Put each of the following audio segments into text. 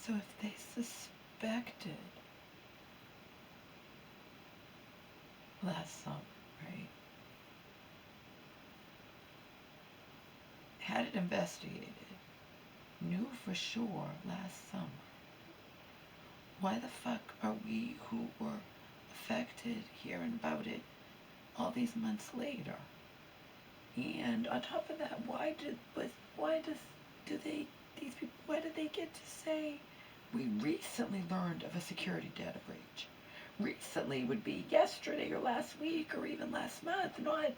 So if they suspected last summer, right, had it investigated, knew for sure last summer, why the fuck are we who were affected hearing about it all these months later? And on top of that, why did they get to say we recently learned of a security data breach? Recently would be yesterday or last week or even last month, not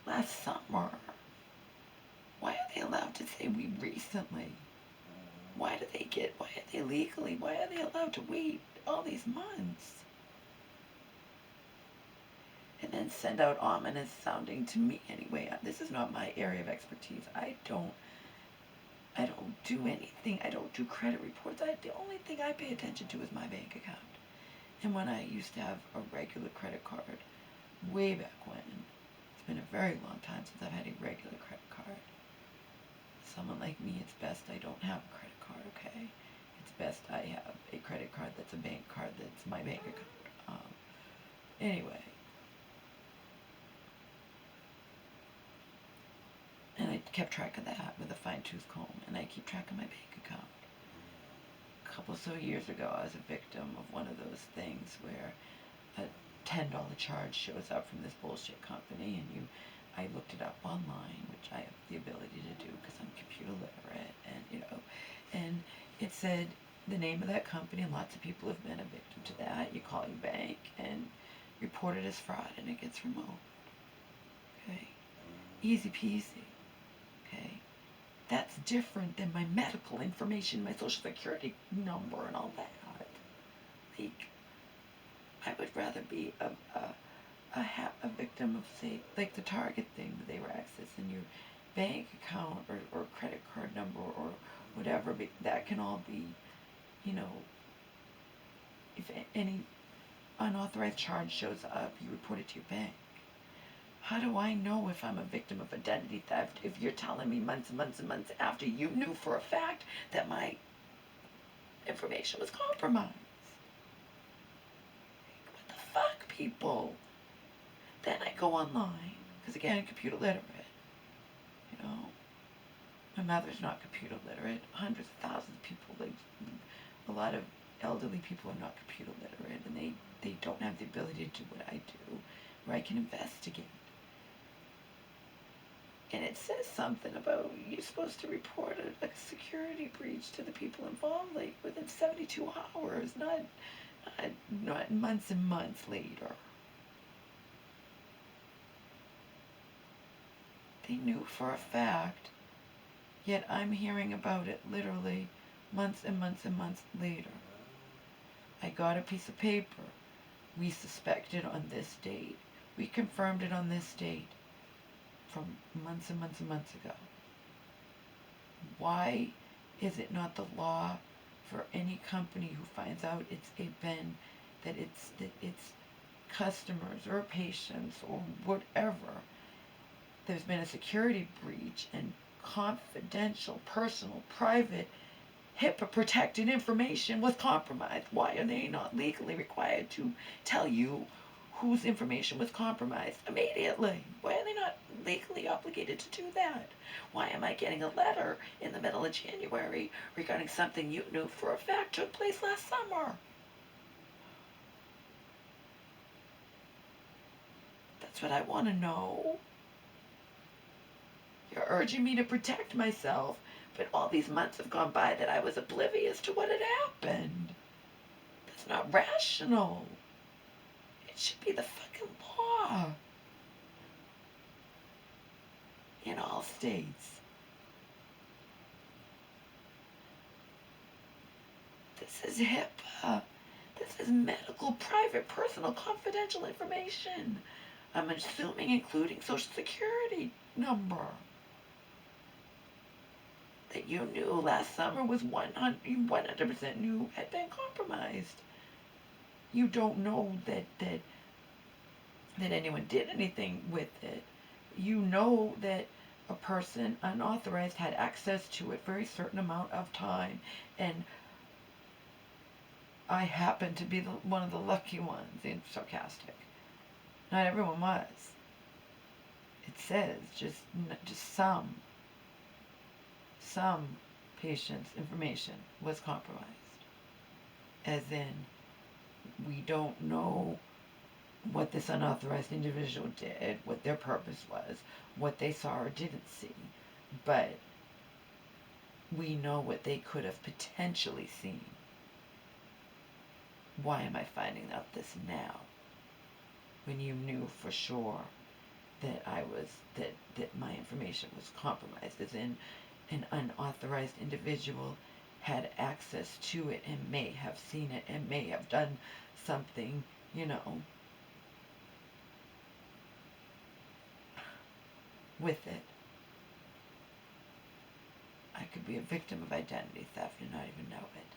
last summer. Why are they allowed to say we recently? Why are they legally, why are they allowed to wait all these months? And then send out ominous sounding, to me anyway, this is not my area of expertise. I don't do anything. I don't do credit reports. The only thing I pay attention to is my bank account. And when I used to have a regular credit card, way back when, it's been a very long time since I've had a regular credit card. Someone like me, it's best I don't have a credit card, okay? It's best I have a credit card that's a bank card that's my bank account. Anyway. And I kept track of that with a fine-tooth comb, and I keep track of my bank account. A couple so years ago, I was a victim of one of those things where a $10 charge shows up from this bullshit company, and I looked it up online, which I have the ability to do because I'm computer literate, and it said the name of that company, and lots of people have been a victim to that. You call your bank and report it as fraud, and it gets removed. Okay? Easy peasy. Okay? That's different than my medical information, my social security number, and all that. Like, I would rather be a victim of, say, like the Target thing, that they were accessing your bank account or credit card number or whatever. That can all be, if any unauthorized charge shows up, you report it to your bank. How do I know if I'm a victim of identity theft if you're telling me months and months and months after you knew for a fact that my information was compromised? What the fuck, people? Then I go online, because again, I'm computer literate. My mother's not computer literate. Hundreds of thousands of people, like a lot of elderly people, are not computer literate, and they don't have the ability to do what I do, where I can investigate. And it says something about you're supposed to report a security breach to the people involved, like within 72 hours, not months and months later. They knew for a fact, yet I'm hearing about it literally months and months and months later. I got a piece of paper. We suspected on this date. We confirmed it on this date. From months and months and months ago. Why is it not the law for any company who finds out it's a bin, that it's customers or patients or whatever, there's been a security breach and confidential, personal, private, HIPAA protected information was compromised? Why are they not legally required to tell you whose information was compromised immediately? Why are they not legally obligated to do that? Why am I getting a letter in the middle of January regarding something you knew for a fact took place last summer? That's what I want to know. You're urging me to protect myself, but all these months have gone by that I was oblivious to what had happened. That's not rational. It should be the fucking law in all states. This is HIPAA. This is medical, private, personal, confidential information. I'm assuming including social security number. That you knew last summer was 100% knew had been compromised. You don't know that anyone did anything with it. You know that a person unauthorized had access to it for a certain amount of time, and I happened to be one of the lucky ones, being sarcastic. Not everyone was. It says just some patients' information was compromised. As in, we don't know what this unauthorized individual did, what their purpose was, what they saw or didn't see, but we know what they could have potentially seen. Why am I finding out this now, when you knew for sure that that my information was compromised, as in an unauthorized individual had access to it and may have seen it and may have done something, with it. I could be a victim of identity theft and not even know it.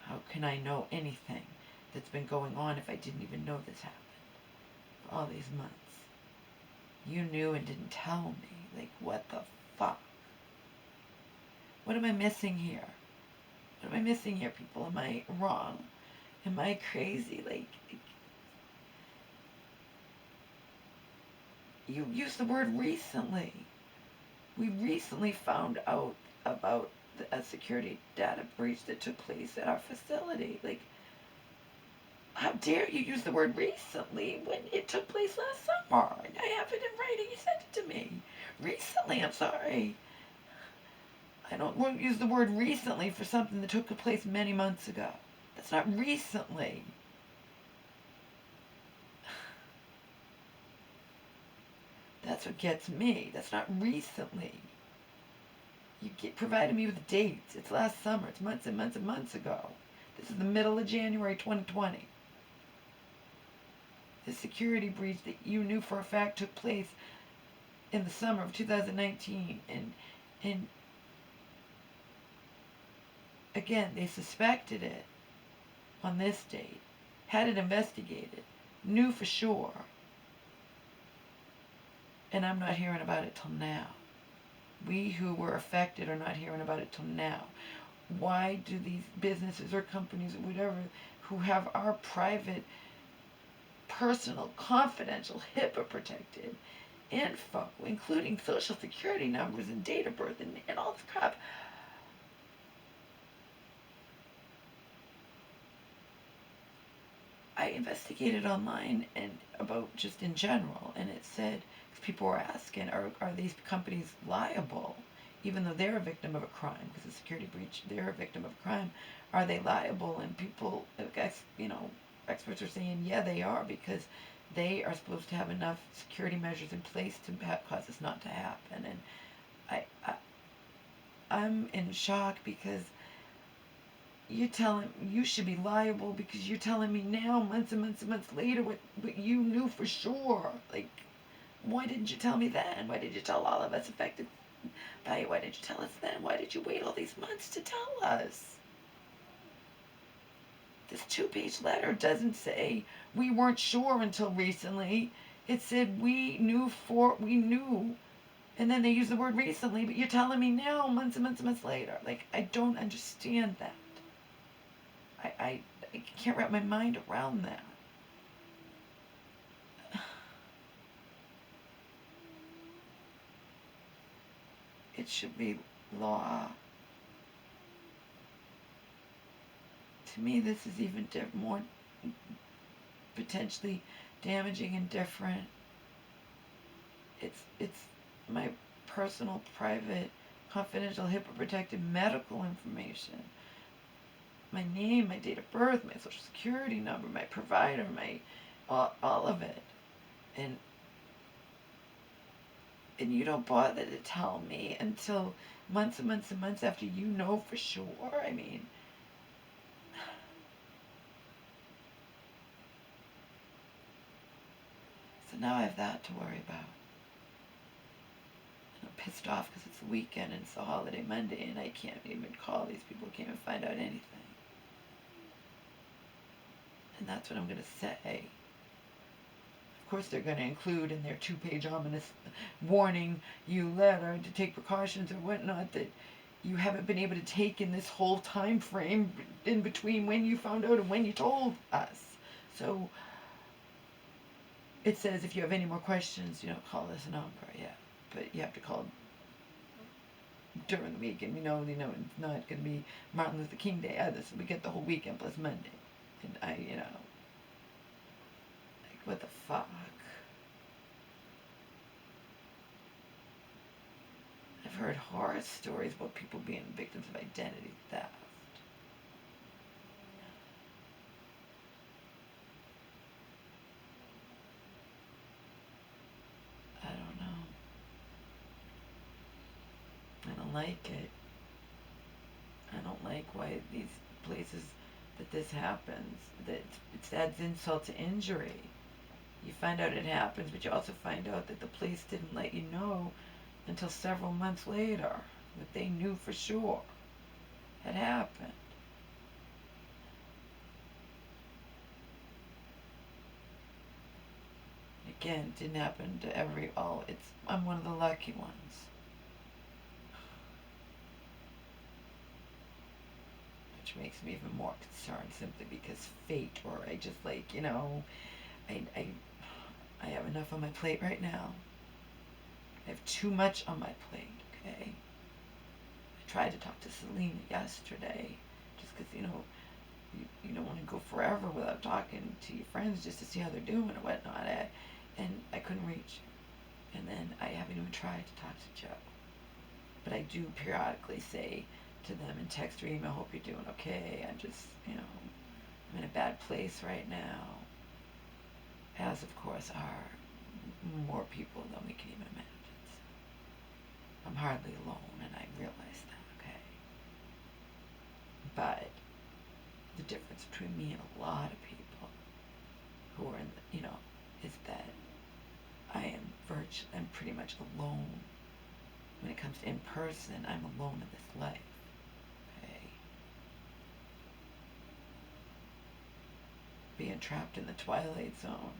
How can I know anything that's been going on if I didn't even know this happened for all these months? You knew and didn't tell me. Like, what the fuck? What am I missing here? What am I missing here, people? Am I wrong? Am I crazy? Like, you used the word recently. We recently found out about a security data breach that took place at our facility. Like, how dare you use the word recently when it took place last summer? I have it in writing. You sent it to me. Recently, I'm sorry. I won't use the word recently for something that took place many months ago. That's not recently. That's what gets me. That's not recently. You provided me with dates. It's last summer. It's months and months and months ago. This is the middle of January 2020. The security breach that you knew for a fact took place in the summer of 2019. And again, they suspected it on this date, had it investigated, knew for sure. And I'm not hearing about it till now. We who were affected are not hearing about it till now. Why do these businesses or companies or whatever who have our private, personal, confidential, HIPAA protected info, including social security numbers and date of birth and all this crap, I investigated online and about just in general, and it said, because people were asking, are these companies liable, even though they're a victim of a crime, because the security breach, they're a victim of a crime, are they liable? And people, experts are saying, yeah, they are, because they are supposed to have enough security measures in place to cause this not to happen. And I'm in shock, because you should be liable, because you're telling me now, months and months and months later, what you knew for sure. Like, why didn't you tell me then? Why did you tell all of us affected by it? Why did you tell us then? Why did you wait all these months to tell us? This 2-page letter doesn't say we weren't sure until recently. It said we knew, and then they use the word recently, but you're telling me now, months and months and months later. Like, I don't understand that. I can't wrap my mind around that. It should be law. To me, this is even more potentially damaging and different. It's my personal, private, confidential, HIPAA-protected medical information. My name, my date of birth, my social security number, my provider, all of it. And you don't bother to tell me until months and months and months after you know for sure. I mean, so now I have that to worry about. And I'm pissed off because it's the weekend and it's a holiday Monday and I can't even call these people, can't even find out anything. And that's what I'm going to say. Of course, they're going to include in their 2-page ominous warning you letter to take precautions or whatnot that you haven't been able to take in this whole time frame in between when you found out and when you told us. So it says if you have any more questions, call this number. Yeah, but you have to call during the week, and we know, it's not going to be Martin Luther King Day either, so we get the whole weekend plus Monday. And like, what the fuck? I've heard horror stories about people being victims of identity theft. I don't know. I don't like it. I don't like why these places that this happens, that it adds insult to injury. You find out it happens, but you also find out that the police didn't let you know until several months later that they knew for sure had happened. Again, it didn't happen to I'm one of the lucky ones. Which makes me even more concerned simply because fate, or I just I have enough on my plate right now. I have too much on my plate, okay? I tried to talk to Selena yesterday, just because, you don't want to go forever without talking to your friends just to see how they're doing or whatnot. And I couldn't reach her. And then I haven't even tried to talk to Joe. But I do periodically say to them in text or email, hope you're doing okay. I'm just, I'm in a bad place right now. As, of course, are more people than we can even imagine. So I'm hardly alone, and I realize that, okay? But the difference between me and a lot of people who are is that I'm pretty much alone. When it comes to in person, I'm alone in this life, okay? Being trapped in the twilight zone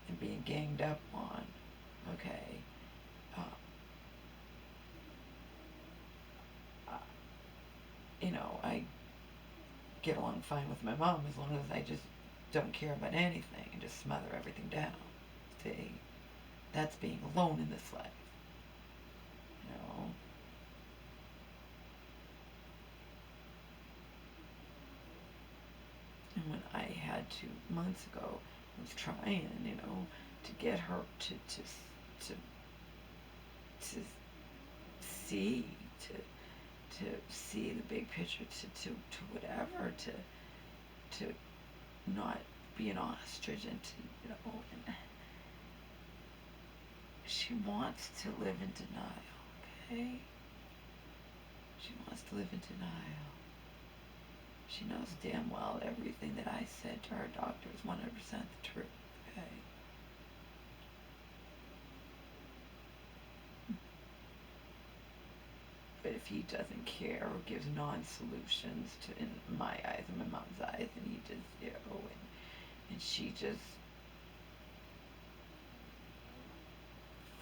and being ganged up on, okay? Uh, I get along fine with my mom as long as I just don't care about anything and just smother everything down. See, that's being alone in this life. And when I had to, months ago, I was trying, to get her to see, to see the big picture, to whatever, to not be an ostrich, and and she wants to live in denial, okay? She wants to live in denial. She knows damn well everything that I said to her doctor is 100% the truth, okay? But if he doesn't care or gives non-solutions in my eyes and my mom's eyes, and he just, and she just,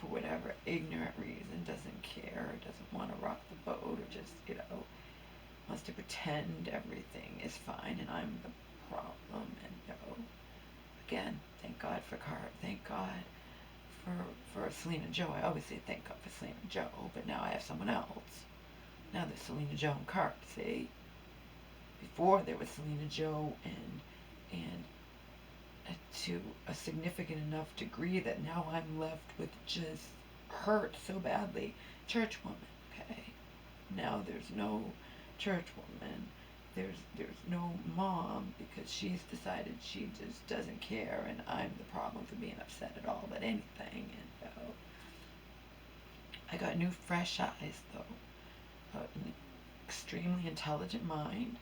for whatever ignorant reason, doesn't care, or doesn't want to rock the boat, or just, wants to pretend everything is fine and I'm the problem. And again, thank God for thank God for Selena Joe. I always say thank God for Selena Joe, but now I have someone else. Now there's Selena Joe and Kurt. See, before there was Selena Joe and to a significant enough degree that now I'm left with just hurt so badly. Church woman, okay. Now there's no church woman. There's no mom, because she's decided she just doesn't care, and I'm the problem for being upset at all about anything. And I got new fresh eyes though, an extremely intelligent mind,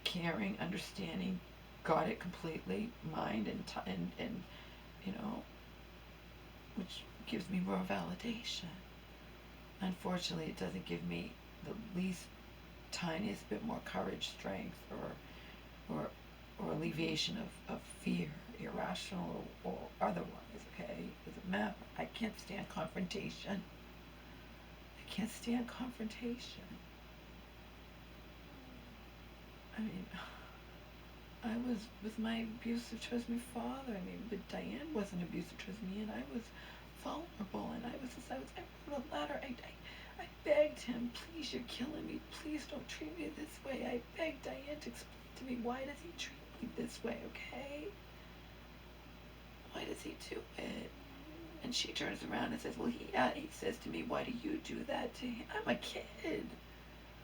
caring, understanding, got it completely, mind and which gives me more validation. Unfortunately, it doesn't give me the least tiniest bit more courage, strength, or alleviation of fear, irrational or otherwise, okay? Doesn't matter. I can't stand confrontation. I can't stand confrontation. mean, I was with my abusive towards my father. I mean, but Diane wasn't abusive towards me, and I was vulnerable, and I wrote a letter. I begged him, please, you're killing me. Please don't treat me this way. I begged Diane to explain to me, why does he treat me this way, okay? Why does he do it? And she turns around and says, well, he says to me, why do you do that to him? I'm a kid.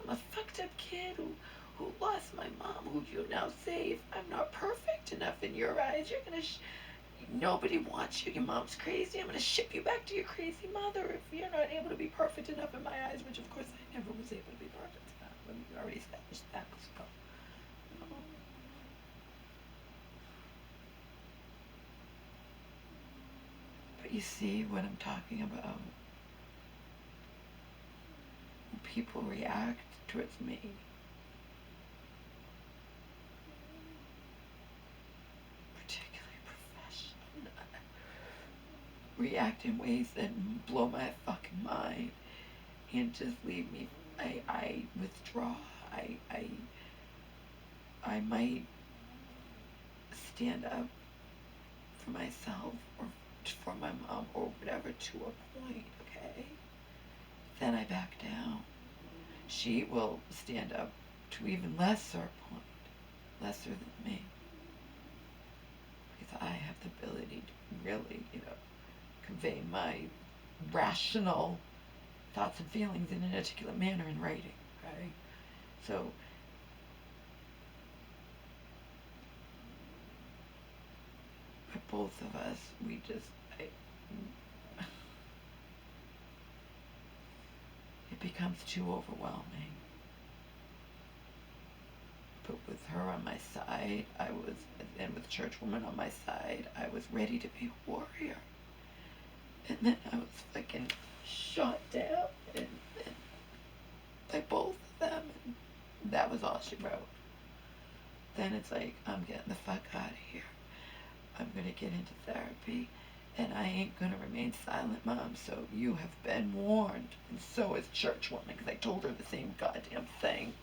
I'm a fucked up kid who lost my mom, who you now save. I'm not perfect enough in your eyes. You're gonna, nobody wants you. Your mom's crazy. I'm gonna ship you back to your crazy mother if you're not able to be perfect enough in my eyes, which of course I never was able to be perfect enough. We already established that. So, but you see what I'm talking about? When people react towards me, particularly professional, react in ways that blow my fucking mind and just leave me. I withdraw. I might stand up for myself or for my mom or whatever to a point, okay? Then I back down. She will stand up to even lesser point, lesser than me. Because I have the ability to really, convey my rational thoughts and feelings in an articulate manner in writing, right? So, for both of us, we just, it becomes too overwhelming. But with her on my side, and with Churchwoman on my side, I was ready to be a warrior. And then I was fucking shot down and by both of them, and that was all she wrote. Then it's like, I'm getting the fuck out of here. I'm gonna get into therapy, and I ain't gonna remain silent, Mom, so you have been warned. And so is Churchwoman, because I told her the same goddamn thing.